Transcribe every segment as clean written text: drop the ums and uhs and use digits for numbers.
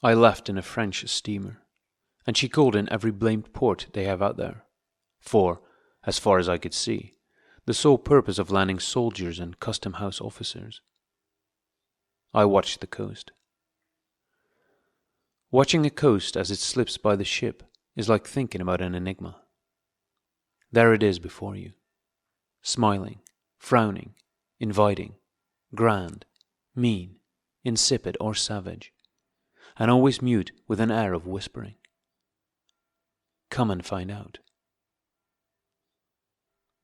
I left in a French steamer, and she called in every blamed port they have out there, for, as far as I could see, the sole purpose of landing soldiers and custom house officers. I watched the coast. Watching a coast as it slips by the ship is like thinking about an enigma. There it is before you, smiling, frowning, inviting, grand, mean, insipid or savage, and always mute with an air of whispering. Come and find out.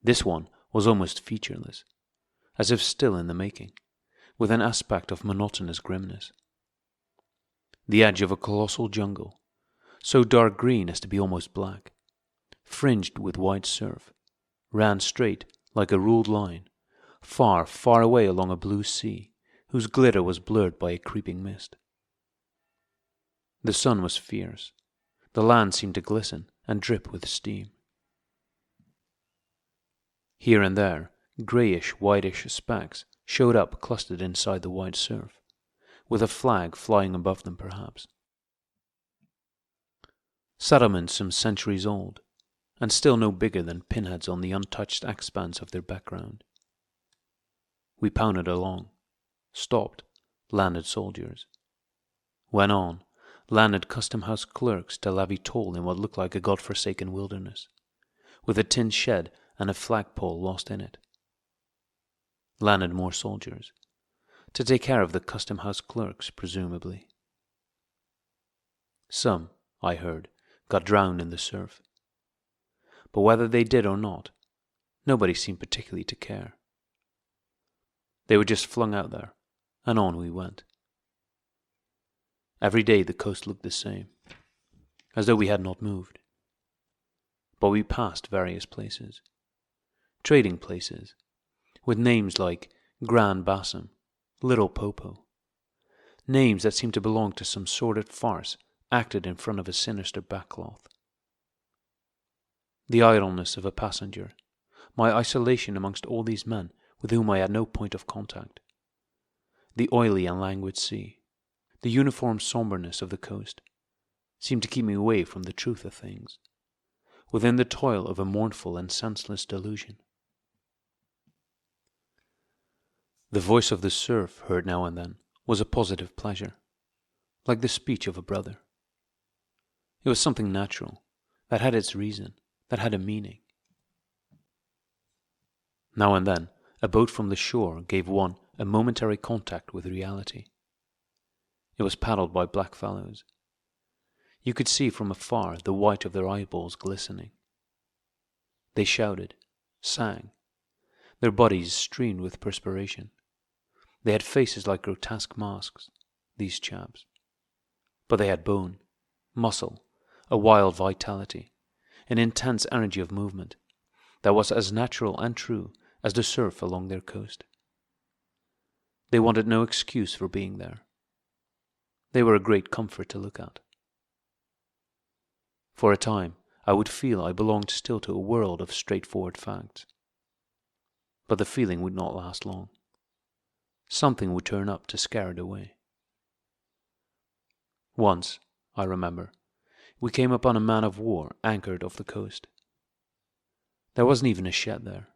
This one was almost featureless, as if still in the making, with an aspect of monotonous grimness. The edge of a colossal jungle, so dark green as to be almost black, fringed with white surf, ran straight, like a ruled line, far, far away along a blue sea, whose glitter was blurred by a creeping mist. The sun was fierce. The land seemed to glisten and drip with steam. Here and there, greyish, whitish specks showed up clustered inside the white surf, with a flag flying above them perhaps. Settlements some centuries old, and still no bigger than pinheads on the untouched expanse of their background. We pounded along, stopped, landed soldiers. Went on, landed custom house clerks to levy toll in what looked like a god-forsaken wilderness, with a tin shed and a flagpole lost in it. Landed more soldiers, to take care of the custom house clerks, presumably. Some, I heard, got drowned in the surf. But whether they did or not, nobody seemed particularly to care. They were just flung out there, and on we went. Every day the coast looked the same, as though we had not moved. But we passed various places, trading places, with names like Grand Bassam, Little Popo, names that seemed to belong to some sordid farce acted in front of a sinister backcloth. The idleness of a passenger, my isolation amongst all these men with whom I had no point of contact, the oily and languid sea, the uniform somberness of the coast, seemed to keep me away from the truth of things, within the toil of a mournful and senseless delusion. The voice of the surf, heard now and then, was a positive pleasure, like the speech of a brother. It was something natural, that had its reason, that had a meaning. Now and then, a boat from the shore gave one a momentary contact with reality. It was paddled by black fellows. You could see from afar the white of their eyeballs glistening. They shouted, sang, their bodies streamed with perspiration. They had faces like grotesque masks, these chaps. But they had bone, muscle, a wild vitality, an intense energy of movement that was as natural and true as the surf along their coast. They wanted no excuse for being there. They were a great comfort to look at. For a time, I would feel I belonged still to a world of straightforward facts. But the feeling would not last long. Something would turn up to scare it away. Once, I remember, we came upon a man-of-war anchored off the coast. There wasn't even a shed there,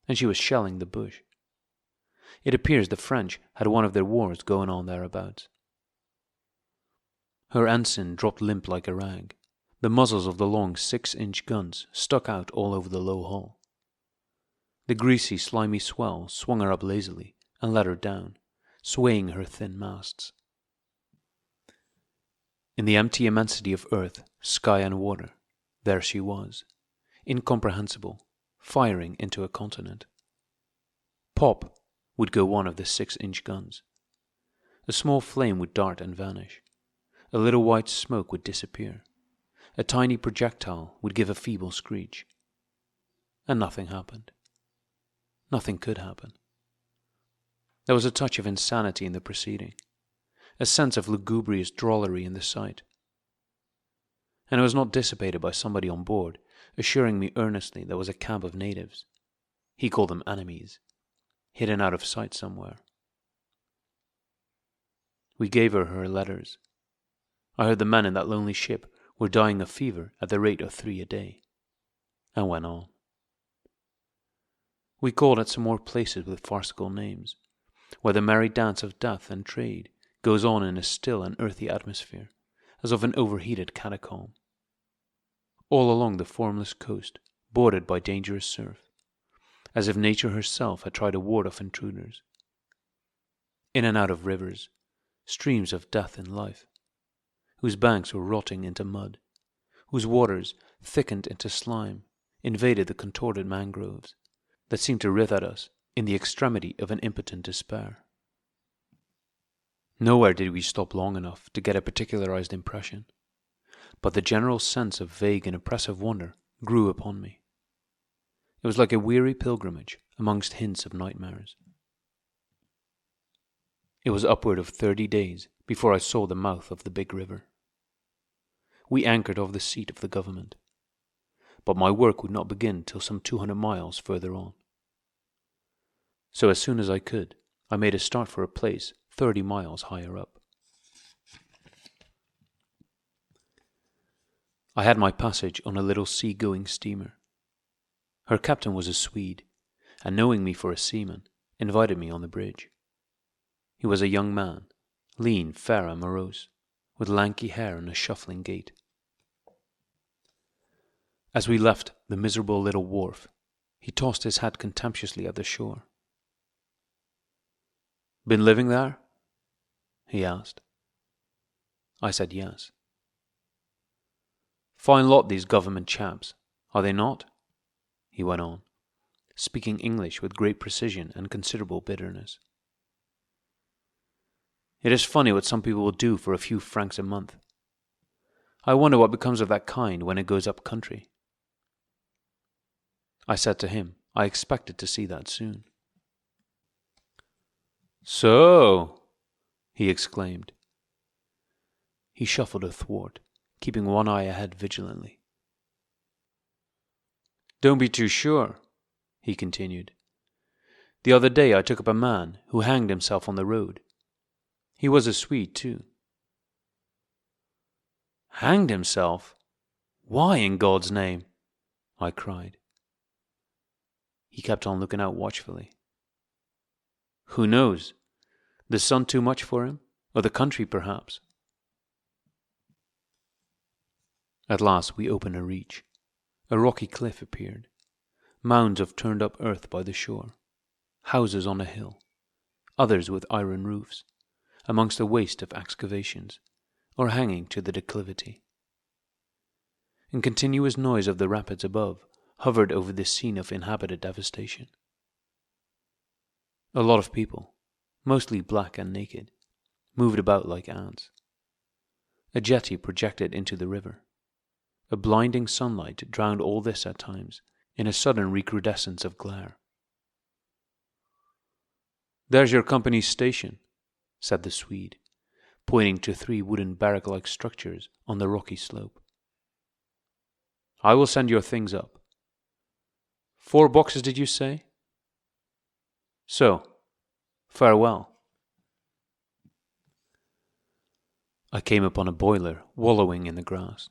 and she was shelling the bush. It appears the French had one of their wars going on thereabouts. Her ensign dropped limp like a rag. The muzzles of the long 6-inch guns stuck out all over the low hull. The greasy, slimy swell swung her up lazily and let her down, swaying her thin masts. In the empty immensity of earth, sky and water, there she was, incomprehensible, firing into a continent. Pop would go one of the 6-inch guns. A small flame would dart and vanish. A little white smoke would disappear. A tiny projectile would give a feeble screech. And nothing happened. Nothing could happen. There was a touch of insanity in the proceeding, a sense of lugubrious drollery in the sight. And it was not dissipated by somebody on board assuring me earnestly there was a camp of natives, he called them enemies, hidden out of sight somewhere. We gave her her letters, I heard the men in that lonely ship were dying of fever at the rate of 3 a day, and went on. We called at some more places with farcical names, where the merry dance of death and trade goes on in a still and earthy atmosphere, as of an overheated catacomb. All along the formless coast, bordered by dangerous surf, as if nature herself had tried to ward off intruders. In and out of rivers, streams of death and life, whose banks were rotting into mud, whose waters, thickened into slime, invaded the contorted mangroves, that seemed to writhe at us in the extremity of an impotent despair. Nowhere did we stop long enough to get a particularized impression, but the general sense of vague and oppressive wonder grew upon me. It was like a weary pilgrimage amongst hints of nightmares. It was upward of 30 days before I saw the mouth of the big river. We anchored off the seat of the government, but my work would not begin till some 200 miles further on. So as soon as I could, I made a start for a place 30 miles higher up. I had my passage on a little sea-going steamer. Her captain was a Swede, and knowing me for a seaman, invited me on the bridge. He was a young man, lean, fair, and morose, with lanky hair and a shuffling gait. As we left the miserable little wharf, he tossed his hat contemptuously at the shore. "Been living there?" he asked. I said yes. "Fine lot, these government chaps, are they not?" he went on, speaking English with great precision and considerable bitterness. "It is funny what some people will do for a few francs a month. I wonder what becomes of that kind when it goes up country." I said to him I expected to see that soon. "So," he exclaimed. He shuffled athwart, keeping one eye ahead vigilantly. "Don't be too sure," he continued. "The other day I took up a man who hanged himself on the road. He was a Swede, too." "Hanged himself? Why, in God's name?" I cried. He kept on looking out watchfully. "Who knows? The sun too much for him, or the country perhaps." At last we opened a reach. A rocky cliff appeared, mounds of turned-up earth by the shore, houses on a hill, others with iron roofs, amongst a waste of excavations, or hanging to the declivity. And continuous noise of the rapids above hovered over this scene of inhabited devastation. A lot of people, mostly black and naked, moved about like ants. A jetty projected into the river. A blinding sunlight drowned all this at times in a sudden recrudescence of glare. "There's your company's station," said the Swede, pointing to 3 wooden barrack-like structures on the rocky slope. "I will send your things up. 4 boxes, did you say? So, farewell." I came upon a boiler wallowing in the grass,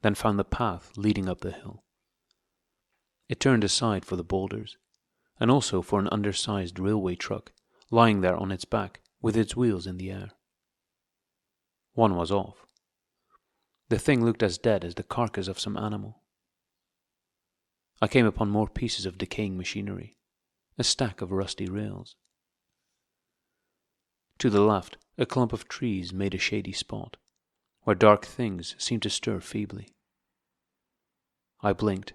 then found the path leading up the hill. It turned aside for the boulders, and also for an undersized railway truck lying there on its back with its wheels in the air. One was off. The thing looked as dead as the carcass of some animal. I came upon more pieces of decaying machinery, a stack of rusty rails. To the left, a clump of trees made a shady spot, where dark things seemed to stir feebly. I blinked.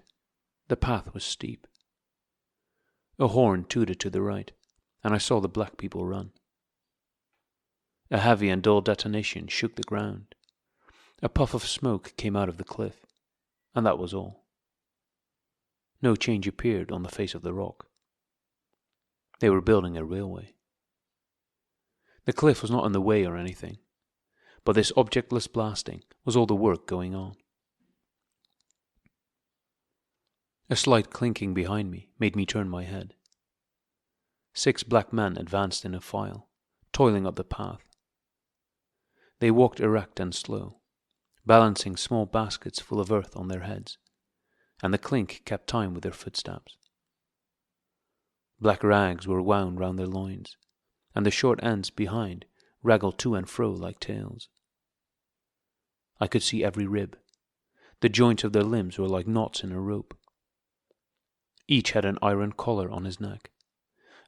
The path was steep. A horn tooted to the right, and I saw the black people run. A heavy and dull detonation shook the ground. A puff of smoke came out of the cliff, and that was all. No change appeared on the face of the rock. They were building a railway. The cliff was not in the way or anything, but this objectless blasting was all the work going on. A slight clinking behind me made me turn my head. 6 black men advanced in a file, toiling up the path. They walked erect and slow, balancing small baskets full of earth on their heads, and the clink kept time with their footsteps. Black rags were wound round their loins, and the short ends behind wriggled to and fro like tails. I could see every rib. The joints of their limbs were like knots in a rope. Each had an iron collar on his neck,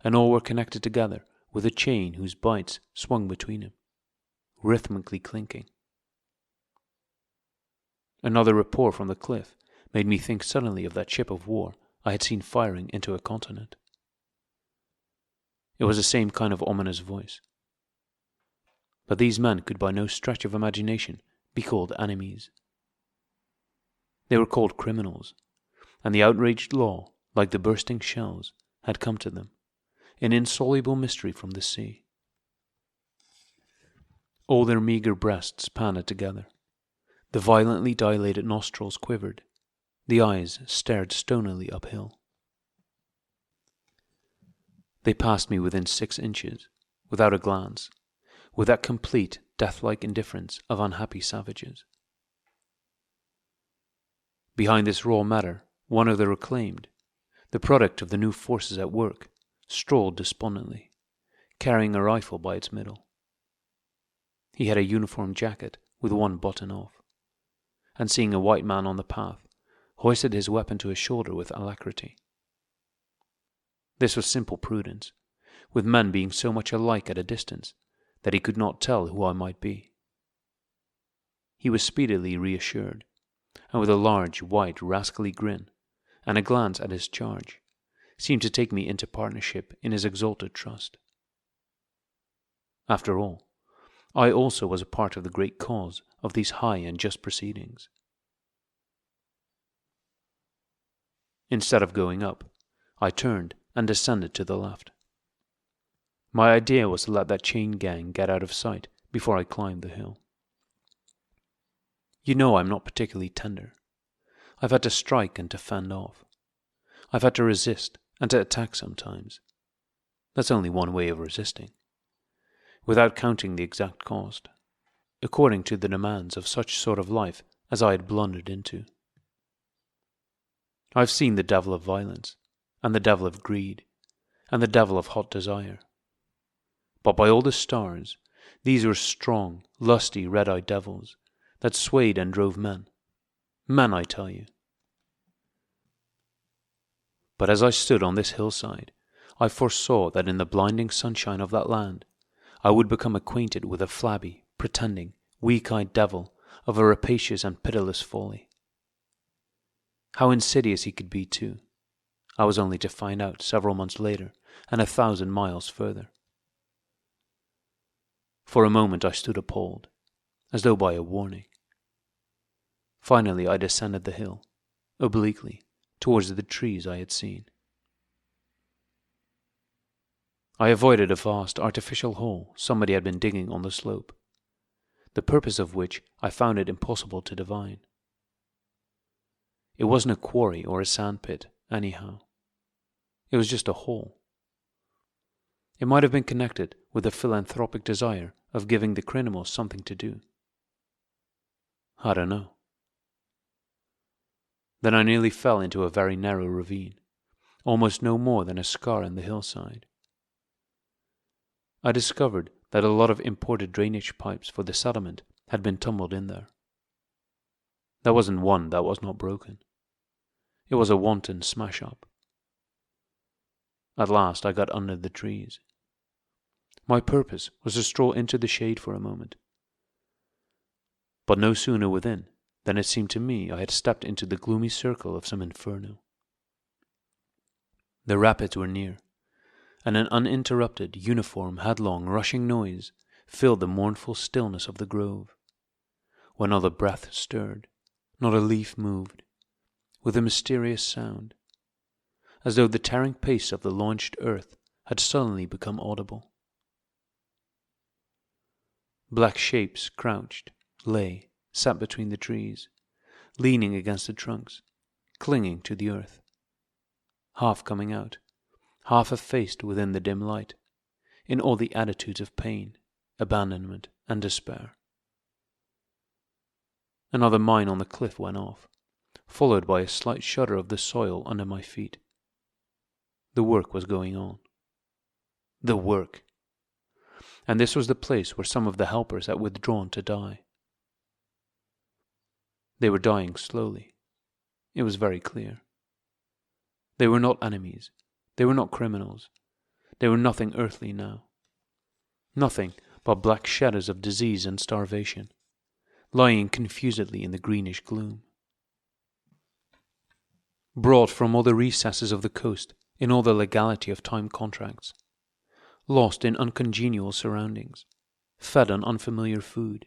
and all were connected together with a chain whose bights swung between them, rhythmically clinking. Another report from the cliff made me think suddenly of that ship of war I had seen firing into a continent. It was the same kind of ominous voice. But these men could by no stretch of imagination be called enemies. They were called criminals, and the outraged law, like the bursting shells, had come to them, an insoluble mystery from the sea. All their meagre breasts panted together. The violently dilated nostrils quivered. The eyes stared stonily uphill. They passed me within 6 inches, without a glance, with that complete, death-like indifference of unhappy savages. Behind this raw matter, one of the reclaimed, the product of the new forces at work, strolled despondently, carrying a rifle by its middle. He had a uniform jacket with one button off, and seeing a white man on the path, hoisted his weapon to his shoulder with alacrity. This was simple prudence, with men being so much alike at a distance that he could not tell who I might be. He was speedily reassured, and with a large, white, rascally grin, and a glance at his charge, seemed to take me into partnership in his exalted trust. After all, I also was a part of the great cause of these high and just proceedings. Instead of going up, I turned and descended to the left. My idea was to let that chain gang get out of sight before I climbed the hill. You know I'm not particularly tender. I've had to strike and to fend off. I've had to resist and to attack sometimes. That's only one way of resisting, without counting the exact cost, according to the demands of such sort of life as I had blundered into. I've seen the devil of violence, and the devil of greed, and the devil of hot desire. But by all the stars, these were strong, lusty, red-eyed devils that swayed and drove men. Men, I tell you. But as I stood on this hillside, I foresaw that in the blinding sunshine of that land, I would become acquainted with a flabby, pretending, weak-eyed devil of a rapacious and pitiless folly. How insidious he could be, too, I was only to find out several months later and 1,000 miles further. For a moment I stood appalled, as though by a warning. Finally I descended the hill, obliquely, towards the trees I had seen. I avoided a vast artificial hole somebody had been digging on the slope, the purpose of which I found it impossible to divine. It wasn't a quarry or a sandpit, anyhow. It was just a hole. It might have been connected with a philanthropic desire of giving the criminals something to do. I don't know. Then I nearly fell into a very narrow ravine, almost no more than a scar in the hillside. I discovered that a lot of imported drainage pipes for the settlement had been tumbled in there. There wasn't one that was not broken. It was a wanton smash-up. At last I got under the trees. My purpose was to stroll into the shade for a moment. But no sooner within than it seemed to me I had stepped into the gloomy circle of some inferno. The rapids were near, and an uninterrupted, uniform, headlong, rushing noise filled the mournful stillness of the grove, where not a breath stirred, not a leaf moved, with a mysterious sound, as though the tearing pace of the launched earth had suddenly become audible. Black shapes crouched, lay, sat between the trees, leaning against the trunks, clinging to the earth, half coming out, half effaced within the dim light, in all the attitudes of pain, abandonment, and despair. Another mine on the cliff went off, followed by a slight shudder of the soil under my feet. The work was going on. The work! And this was the place where some of the helpers had withdrawn to die. They were dying slowly. It was very clear. They were not enemies. They were not criminals. They were nothing earthly now. Nothing but black shadows of disease and starvation, lying confusedly in the greenish gloom. Brought from all the recesses of the coast in all the legality of time contracts, lost in uncongenial surroundings, fed on unfamiliar food,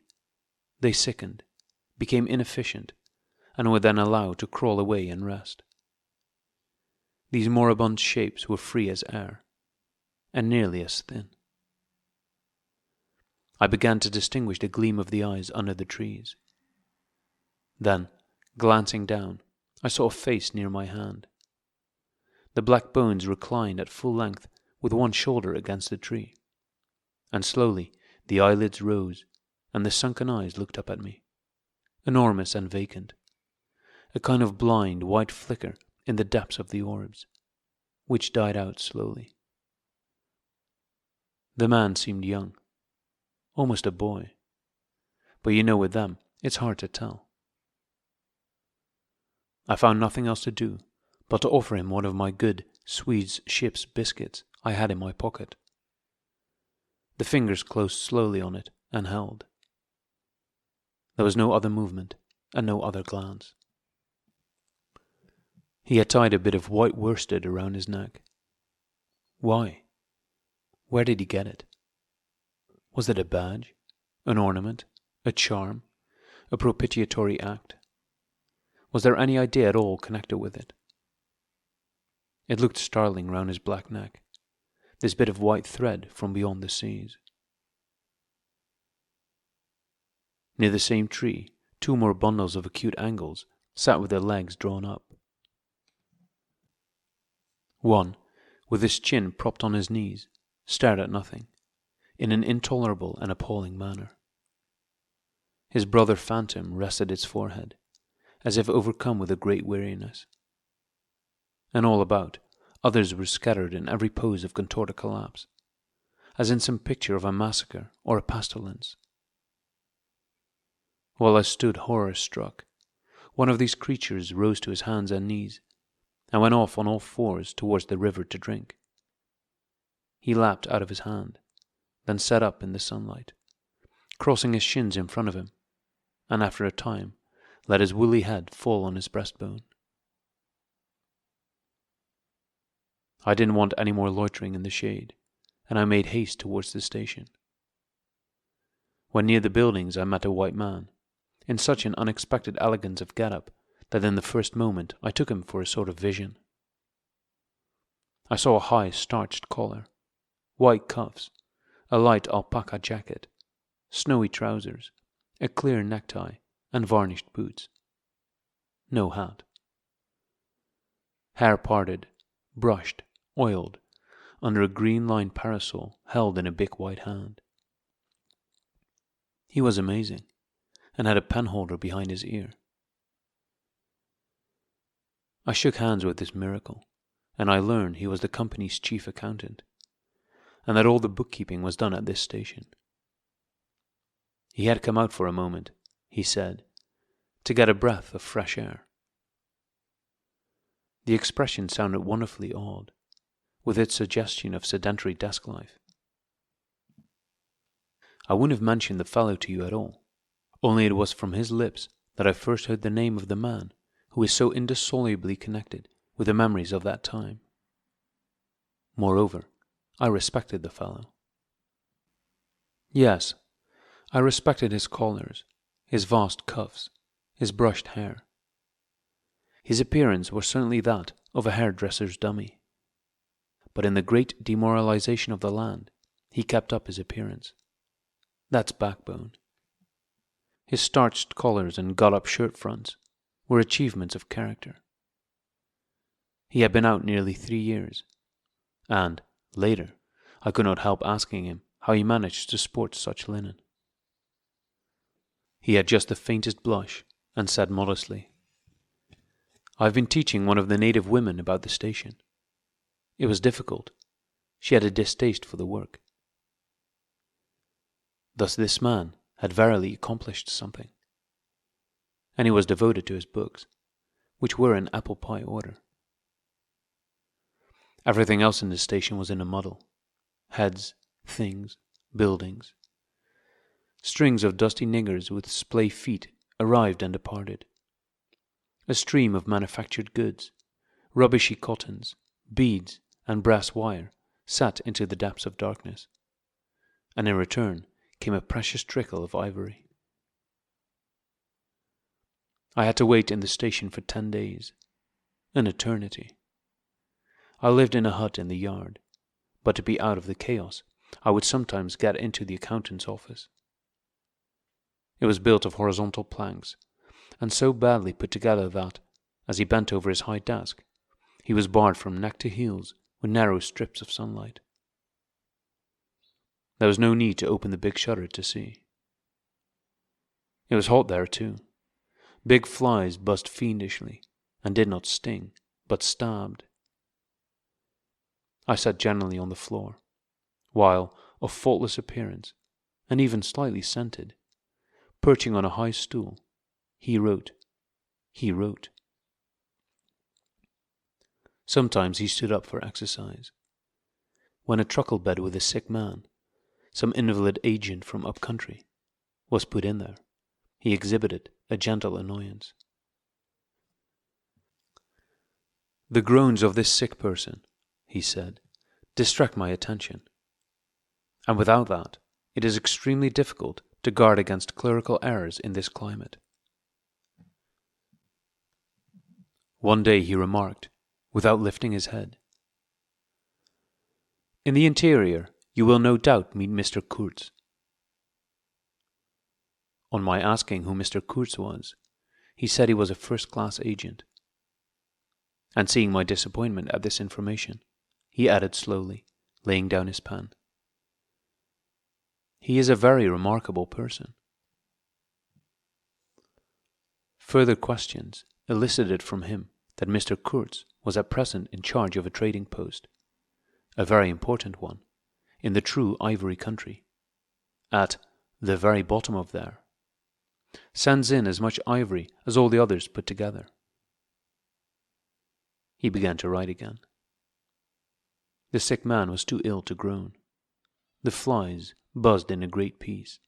they sickened, became inefficient, and were then allowed to crawl away and rest. These moribund shapes were free as air, and nearly as thin. I began to distinguish the gleam of the eyes under the trees. Then, glancing down, I saw a face near my hand. The black bones reclined at full length with one shoulder against the tree, and slowly the eyelids rose, and the sunken eyes looked up at me, enormous and vacant, a kind of blind white flicker in the depths of the orbs, which died out slowly. The man seemed young, almost a boy, but you know with them it's hard to tell. I found nothing else to do but to offer him one of my good Swede's ship's biscuits I had in my pocket. The fingers closed slowly on it and held. There was no other movement and no other glance. He had tied a bit of white worsted around his neck. Why? Where did he get it? Was it a badge, an ornament, a charm, a propitiatory act? Was there any idea at all connected with it? It looked startling round his black neck, this bit of white thread from beyond the seas. Near the same tree, two more bundles of acute angles sat with their legs drawn up. One, with his chin propped on his knees, stared at nothing, in an intolerable and appalling manner. His brother phantom rested its forehead, as if overcome with a great weariness. And all about, others were scattered in every pose of contorted collapse, as in some picture of a massacre or a pestilence. While I stood horror-struck, one of these creatures rose to his hands and knees, and went off on all fours towards the river to drink. He lapped out of his hand, then sat up in the sunlight, crossing his shins in front of him, and after a time let his woolly head fall on his breastbone. I didn't want any more loitering in the shade, and I made haste towards the station. When near the buildings I met a white man, in such an unexpected elegance of get-up that in the first moment I took him for a sort of vision. I saw a high starched collar, white cuffs, a light alpaca jacket, snowy trousers, a clear necktie, and varnished boots. No hat. Hair parted, brushed, oiled, under a green-lined parasol held in a big white hand. He was amazing, and had a penholder behind his ear. I shook hands with this miracle, and I learned he was the company's chief accountant, and that all the bookkeeping was done at this station. He had come out for a moment, he said, to get a breath of fresh air. The expression sounded wonderfully odd, with its suggestion of sedentary desk life. I wouldn't have mentioned the fellow to you at all, only it was from his lips that I first heard the name of the man who is so indissolubly connected with the memories of that time. Moreover, I respected the fellow. Yes, I respected his collars, his vast cuffs, his brushed hair. His appearance was certainly that of a hairdresser's dummy. But in the great demoralization of the land, he kept up his appearance. That's backbone. His starched collars and got-up shirt fronts were achievements of character. He had been out nearly 3 years, and, later, I could not help asking him how he managed to sport such linen. He had just the faintest blush and said modestly, "I've been teaching one of the native women about the station. It was difficult. She had a distaste for the work." Thus this man had verily accomplished something, and he was devoted to his books, which were in apple pie order. Everything else in the station was in a muddle. Heads, things, buildings. Strings of dusty niggers with splay feet arrived and departed. A stream of manufactured goods, rubbishy cottons, beads, and brass wire sat into the depths of darkness, and in return came a precious trickle of ivory. I had to wait in the station for 10 days, an eternity. I lived in a hut in the yard, but to be out of the chaos, I would sometimes get into the accountant's office. It was built of horizontal planks, and so badly put together that, as he bent over his high desk, he was barred from neck to heels with narrow strips of sunlight. There was no need to open the big shutter to see. It was hot there too. Big flies buzzed fiendishly, and did not sting, but stabbed. I sat generally on the floor, while, of faultless appearance, and even slightly scented, perching on a high stool, he wrote. Sometimes he stood up for exercise. When a truckle bed with a sick man, some invalid agent from up country, was put in there, he exhibited a gentle annoyance. "The groans of this sick person," he said, "distract my attention. And without that, it is extremely difficult to guard against clerical errors in this climate." One day he remarked, without lifting his head, "In the interior you will no doubt meet Mr. Kurtz." On my asking who Mr. Kurtz was, he said he was a first-class agent. And seeing my disappointment at this information, he added slowly, laying down his pen, "He is a very remarkable person." Further questions elicited from him that Mr. Kurtz was at present in charge of a trading post, a very important one, in the true ivory country, at the very bottom of there, sends in as much ivory as all the others put together. He began to write again. The sick man was too ill to groan. The flies buzzed in a great peace.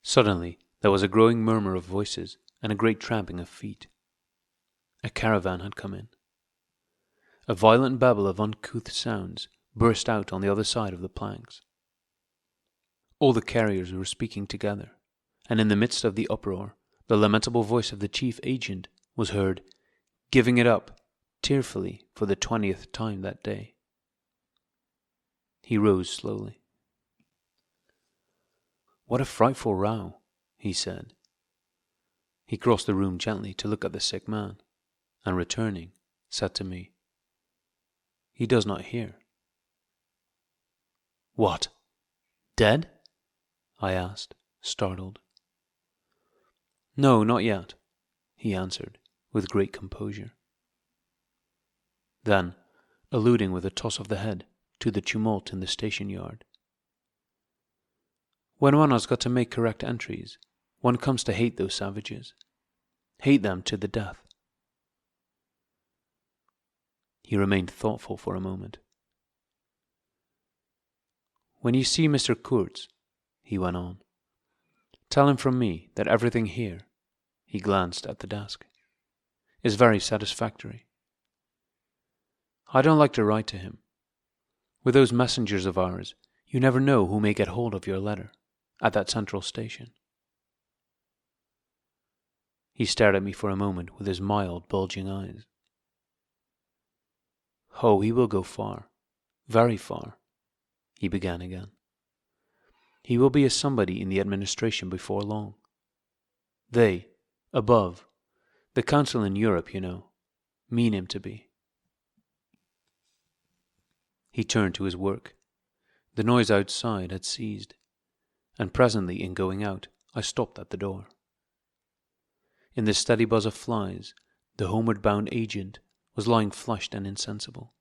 Suddenly there was a growing murmur of voices and a great tramping of feet. A caravan had come in. A violent babble of uncouth sounds burst out on the other side of the planks. All the carriers were speaking together, and in the midst of the uproar, the lamentable voice of the chief agent was heard, giving it up, tearfully, for the 20th time that day. He rose slowly. "What a frightful row," he said. He crossed the room gently to look at the sick man, and returning, said to me, "He does not hear." "What? Dead?" I asked, startled. "No, not yet," he answered, with great composure. Then, alluding with a toss of the head to the tumult in the station yard, "When one has got to make correct entries, one comes to hate those savages. Hate them to the death." He remained thoughtful for a moment. "When you see Mr. Kurtz," he went on, "tell him from me that everything here," he glanced at the desk, "is very satisfactory. I don't like to write to him. With those messengers of ours, you never know who may get hold of your letter at that central station." He stared at me for a moment with his mild, bulging eyes. "Oh, he will go far, very far," he began again. "He will be a somebody in the administration before long. They, above, the council in Europe, you know, mean him to be." He turned to his work. The noise outside had ceased, and presently in going out I stopped at the door. In the steady buzz of flies, the homeward-bound agent was lying flushed and insensible.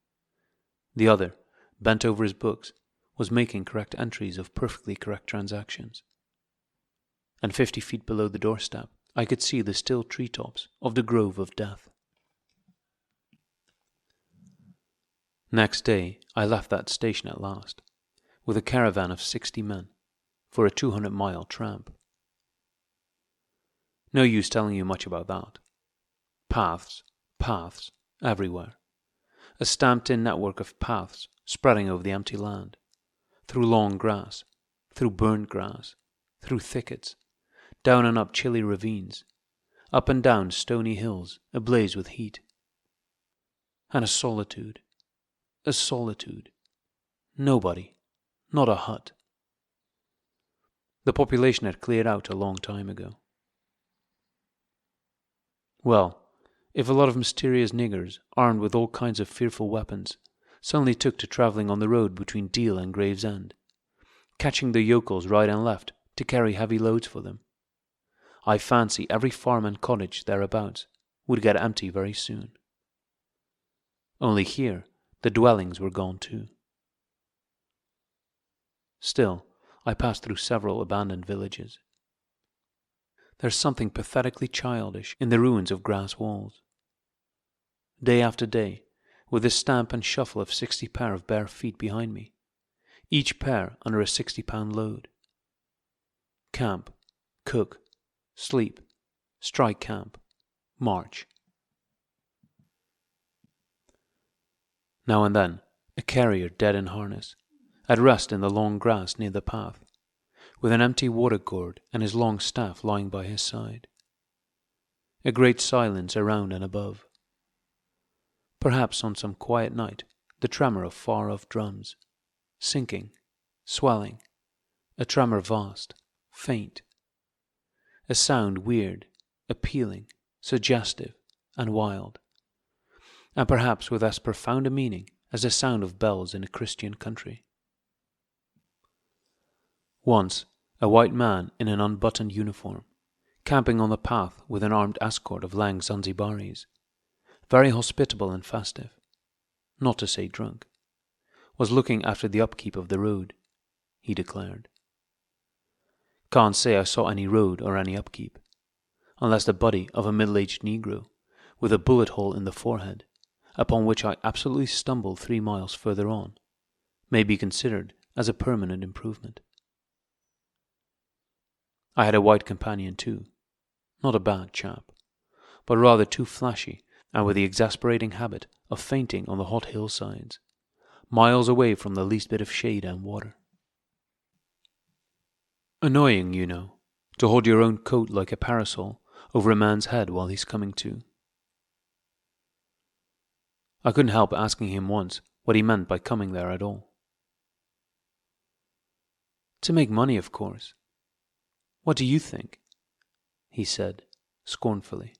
The other, bent over his books, was making correct entries of perfectly correct transactions. And 50 feet below the doorstep, I could see the still treetops of the Grove of Death. Next day, I left that station at last, with a caravan of 60 men, for a 200-mile tramp. No use telling you much about that. Paths, everywhere. A stamped-in network of paths spreading over the empty land, through long grass, through burnt grass, through thickets, down and up chilly ravines, up and down stony hills ablaze with heat. And a solitude. Nobody, not a hut. The population had cleared out a long time ago. Well, if a lot of mysterious niggers, armed with all kinds of fearful weapons, suddenly took to travelling on the road between Deal and Gravesend, catching the yokels right and left to carry heavy loads for them, I fancy every farm and cottage thereabouts would get empty very soon. Only here the dwellings were gone too. Still, I passed through several abandoned villages. There's something pathetically childish in the ruins of grass walls. Day after day, with the stamp and shuffle of 60 pair of bare feet behind me, each pair under a 60-pound load. Camp, cook, sleep, strike camp, march. Now and then, a carrier dead in harness, at rest in the long grass near the path, with an empty water gourd and his long staff lying by his side. A great silence around and above. Perhaps on some quiet night, the tremor of far-off drums, sinking, swelling, a tremor vast, faint. A sound weird, appealing, suggestive, and wild, and perhaps with as profound a meaning as the sound of bells in a Christian country. Once, a white man in an unbuttoned uniform, camping on the path with an armed escort of lang Zanzibaris, very hospitable and festive, not to say drunk, was looking after the upkeep of the road, he declared. Can't say I saw any road or any upkeep, unless the body of a middle-aged Negro with a bullet hole in the forehead, upon which I absolutely stumbled 3 miles further on, may be considered as a permanent improvement. I had a white companion too, not a bad chap, but rather too flashy and with the exasperating habit of fainting on the hot hillsides, miles away from the least bit of shade and water. Annoying, you know, to hold your own coat like a parasol over a man's head while he's coming to. I couldn't help asking him once what he meant by coming there at all. To make money, of course. What do you think? He said, scornfully.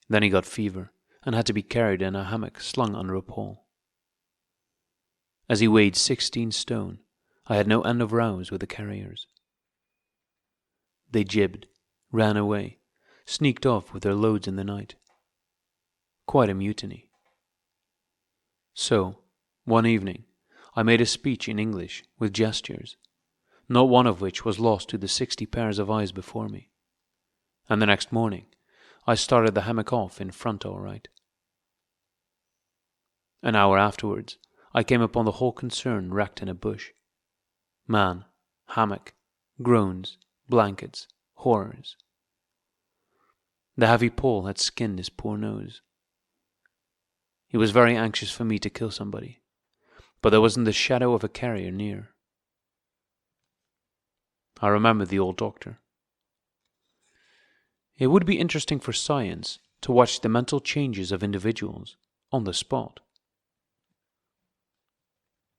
Then he got fever and had to be carried in a hammock slung under a pole. As he weighed 16 stone, I had no end of rows with the carriers. They jibbed, ran away, sneaked off with their loads in the night. Quite a mutiny. So, one evening, I made a speech in English with gestures, not one of which was lost to the 60 pairs of eyes before me, and the next morning I started the hammock off in front all right. An hour afterwards, I came upon the whole concern wrecked in a bush. Man, hammock, groans, blankets, horrors. The heavy pole had skinned his poor nose. He was very anxious for me to kill somebody, but there wasn't the shadow of a carrier near. I remembered the old doctor. It would be interesting for science to watch the mental changes of individuals on the spot.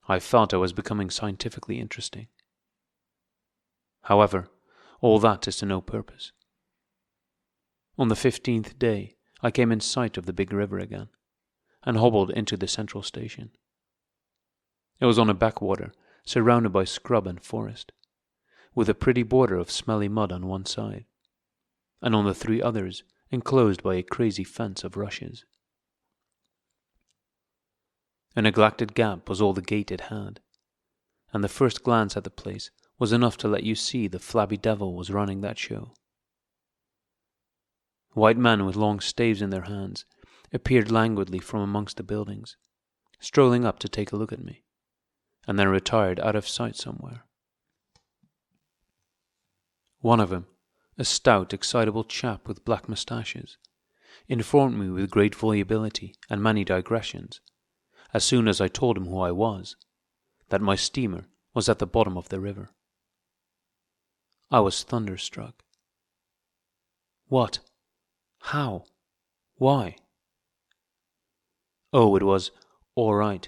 I felt I was becoming scientifically interesting. However, all that is to no purpose. On the 15th day, I came in sight of the big river again, and hobbled into the central station. It was on a backwater, surrounded by scrub and forest, with a pretty border of smelly mud on one side, and on the 3 others enclosed by a crazy fence of rushes. A neglected gap was all the gate it had, and the first glance at the place was enough to let you see the flabby devil was running that show. White men with long staves in their hands appeared languidly from amongst the buildings, strolling up to take a look at me, and then retired out of sight somewhere. One of them, a stout, excitable chap with black moustaches, informed me with great volubility and many digressions, as soon as I told him who I was, that my steamer was at the bottom of the river. I was thunderstruck. What? How? Why? Oh, it was all right.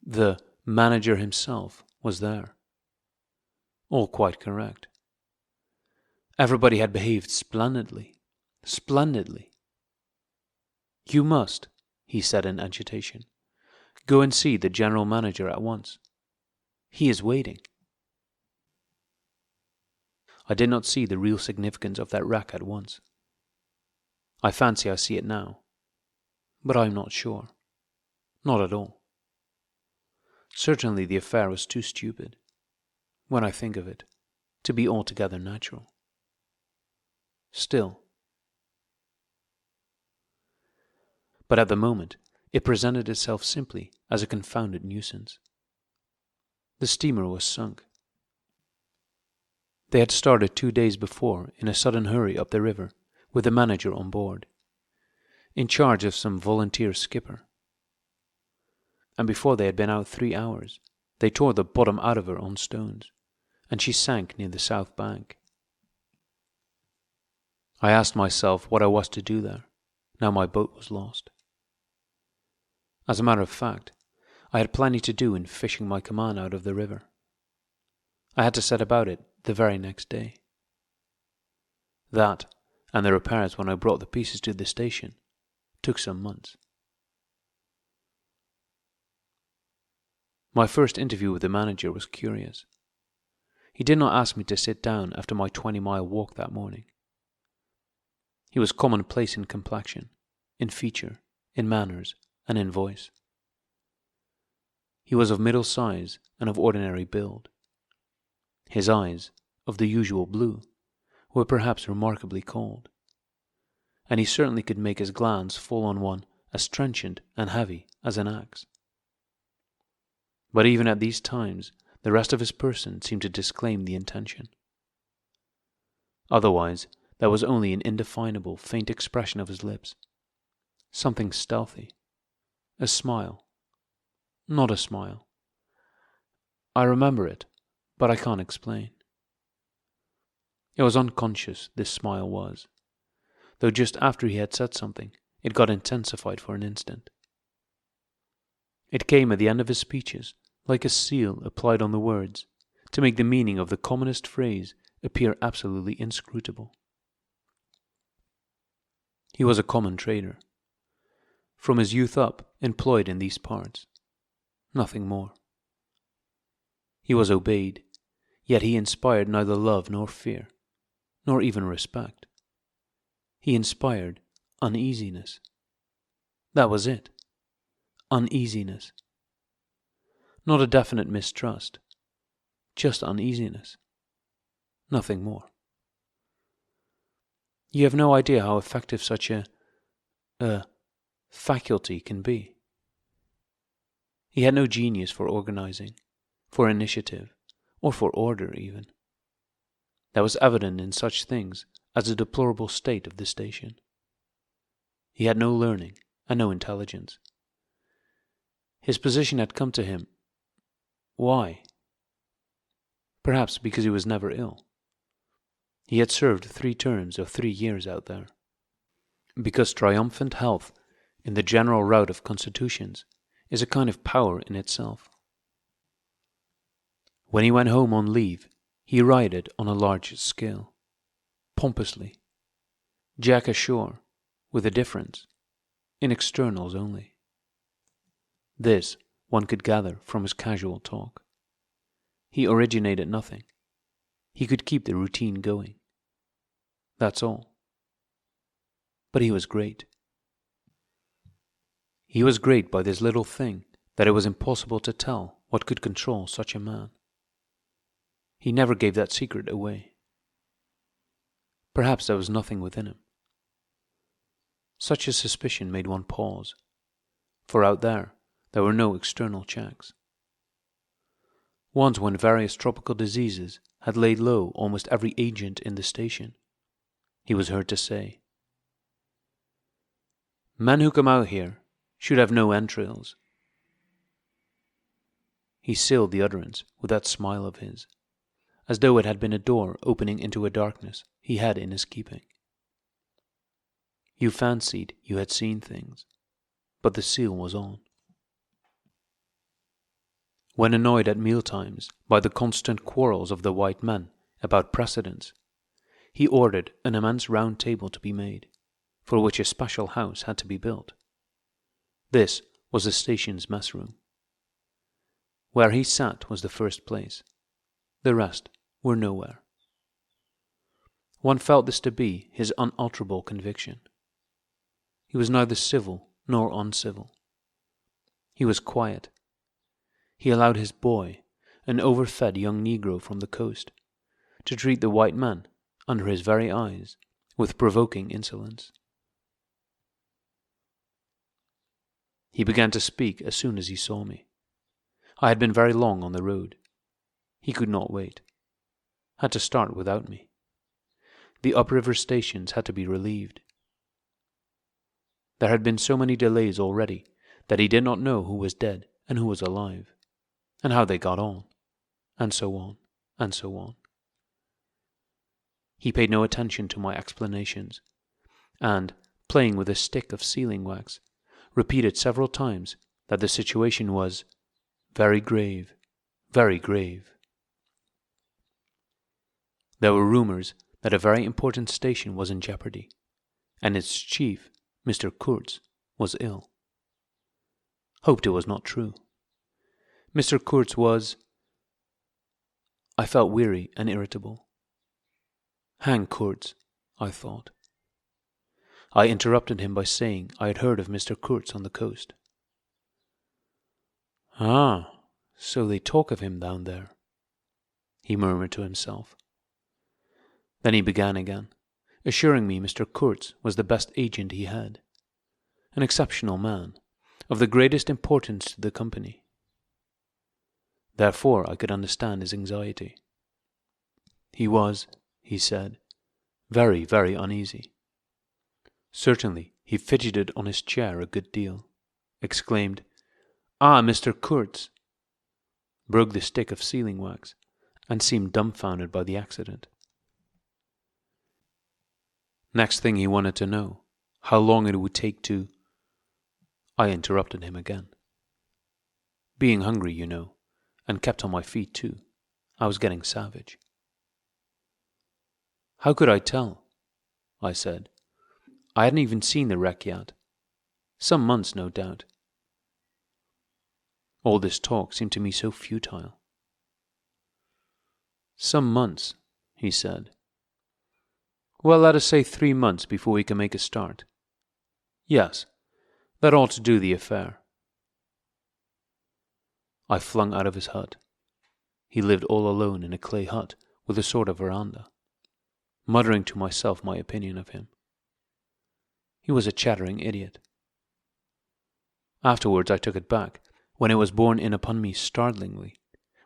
The manager himself was there. All quite correct. Everybody had behaved splendidly. Splendidly. You must, he said in agitation, go and see the general manager at once. He is waiting. I did not see the real significance of that wreck at once. I fancy I see it now, but I am not sure. Not at all. Certainly the affair was too stupid, when I think of it, to be altogether natural. Still. But at the moment, it presented itself simply as a confounded nuisance. The steamer was sunk. They had started 2 days before in a sudden hurry up the river with the manager on board, in charge of some volunteer skipper. And before they had been out 3 hours, they tore the bottom out of her on stones, and she sank near the south bank. I asked myself what I was to do there, now my boat was lost. As a matter of fact, I had plenty to do in fishing my command out of the river. I had to set about it the very next day. That, and the repairs when I brought the pieces to the station, took some months. My first interview with the manager was curious. He did not ask me to sit down after my 20-mile walk that morning. He was commonplace in complexion, in feature, in manners, and in voice. He was of middle size and of ordinary build. His eyes, of the usual blue, were perhaps remarkably cold, and he certainly could make his glance fall on one as trenchant and heavy as an axe. But even at these times, the rest of his person seemed to disclaim the intention. Otherwise, there was only an indefinable, faint expression of his lips, something stealthy, a smile, not a smile. I remember it, but I can't explain. It was unconscious, this smile was, though just after he had said something, it got intensified for an instant. It came at the end of his speeches, like a seal applied on the words, to make the meaning of the commonest phrase appear absolutely inscrutable. He was a common trader, from his youth up employed in these parts, nothing more. He was obeyed, yet he inspired neither love nor fear, nor even respect. He inspired uneasiness. That was it. Uneasiness. Not a definite mistrust, just uneasiness. Nothing more. You have no idea how effective such a faculty can be. He had no genius for organizing, for initiative, or for order even. That was evident in such things as the deplorable state of the station. He had no learning and no intelligence. His position had come to him. Why? Perhaps because he was never ill. He had served 3 terms of 3 years out there. Because triumphant health, in the general rout of constitutions, is a kind of power in itself. When he went home on leave, he rioted on a large scale, pompously. Jack ashore, with a difference, in externals only. This one could gather from his casual talk. He originated nothing. He could keep the routine going. That's all. But he was great. He was great by this little thing that it was impossible to tell what could control such a man. He never gave that secret away. Perhaps there was nothing within him. Such a suspicion made one pause, for out there were no external checks. Once when various tropical diseases had laid low almost every agent in the station, he was heard to say, "Men who come out here should have no entrails." He sealed the utterance with that smile of his, as though it had been a door opening into a darkness he had in his keeping. You fancied you had seen things, but the seal was on. When annoyed at mealtimes by the constant quarrels of the white men about precedence, he ordered an immense round table to be made, for which a special house had to be built. This was the station's mess room. Where he sat was the first place. The rest were nowhere. One felt this to be his unalterable conviction. He was neither civil nor uncivil. He was quiet. He allowed his boy, an overfed young Negro from the coast, to treat the white man, under his very eyes, with provoking insolence. He began to speak as soon as he saw me. I had been very long on the road. He could not wait. Had to start without me. The upriver stations had to be relieved. There had been so many delays already that he did not know who was dead and who was alive, and how they got on, and so on, and so on. He paid no attention to my explanations, and, playing with a stick of sealing wax, repeated several times that the situation was very grave, very grave. There were rumors that a very important station was in jeopardy, and its chief, Mr. Kurtz, was ill. Hoped it was not true. Mr. Kurtz was... I felt weary and irritable. Hang Kurtz, I thought. I interrupted him by saying I had heard of Mr. Kurtz on the coast. "Ah, so they talk of him down there," he murmured to himself. Then he began again, assuring me Mr. Kurtz was the best agent he had, an exceptional man, of the greatest importance to the company. Therefore I could understand his anxiety. He was, he said, very, very uneasy. Certainly he fidgeted on his chair a good deal, exclaimed, "Ah, Mr. Kurtz," broke the stick of sealing wax, and seemed dumbfounded by the accident. Next thing he wanted to know how long it would take to... I interrupted him again. Being hungry, you know, and kept on my feet too, I was getting savage. "How could I tell?" I said. "I hadn't even seen the wreck yet. Some months, no doubt." All this talk seemed to me so futile. "Some months," he said. "Well, let us say 3 months before we can make a start. Yes, that ought to do the affair." I flung out of his hut. He lived all alone in a clay hut with a sort of veranda, muttering to myself my opinion of him. He was a chattering idiot. Afterwards I took it back, when it was borne in upon me startlingly,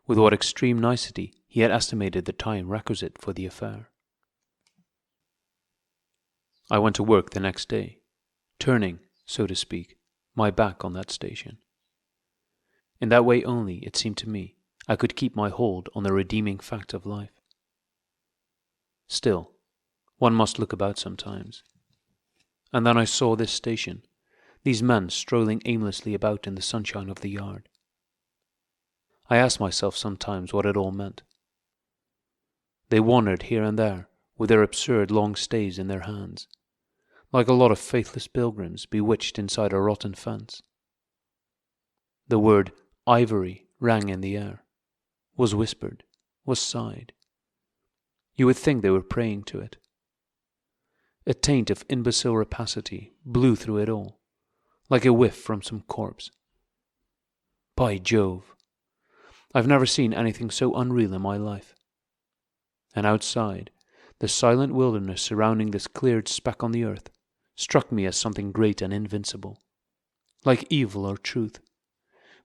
with what extreme nicety he had estimated the time requisite for the affair. I went to work the next day, turning, so to speak, my back on that station. In that way only, it seemed to me, I could keep my hold on the redeeming fact of life. Still, one must look about sometimes. And then I saw this station, these men strolling aimlessly about in the sunshine of the yard. I asked myself sometimes what it all meant. They wandered here and there with their absurd long staves in their hands, like a lot of faithless pilgrims bewitched inside a rotten fence. The word ivory rang in the air, was whispered, was sighed. You would think they were praying to it. A taint of imbecile rapacity blew through it all, like a whiff from some corpse. By Jove, I've never seen anything so unreal in my life. And outside, the silent wilderness surrounding this cleared speck on the earth struck me as something great and invincible, like evil or truth,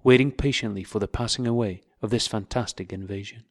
waiting patiently for the passing away of this fantastic invasion.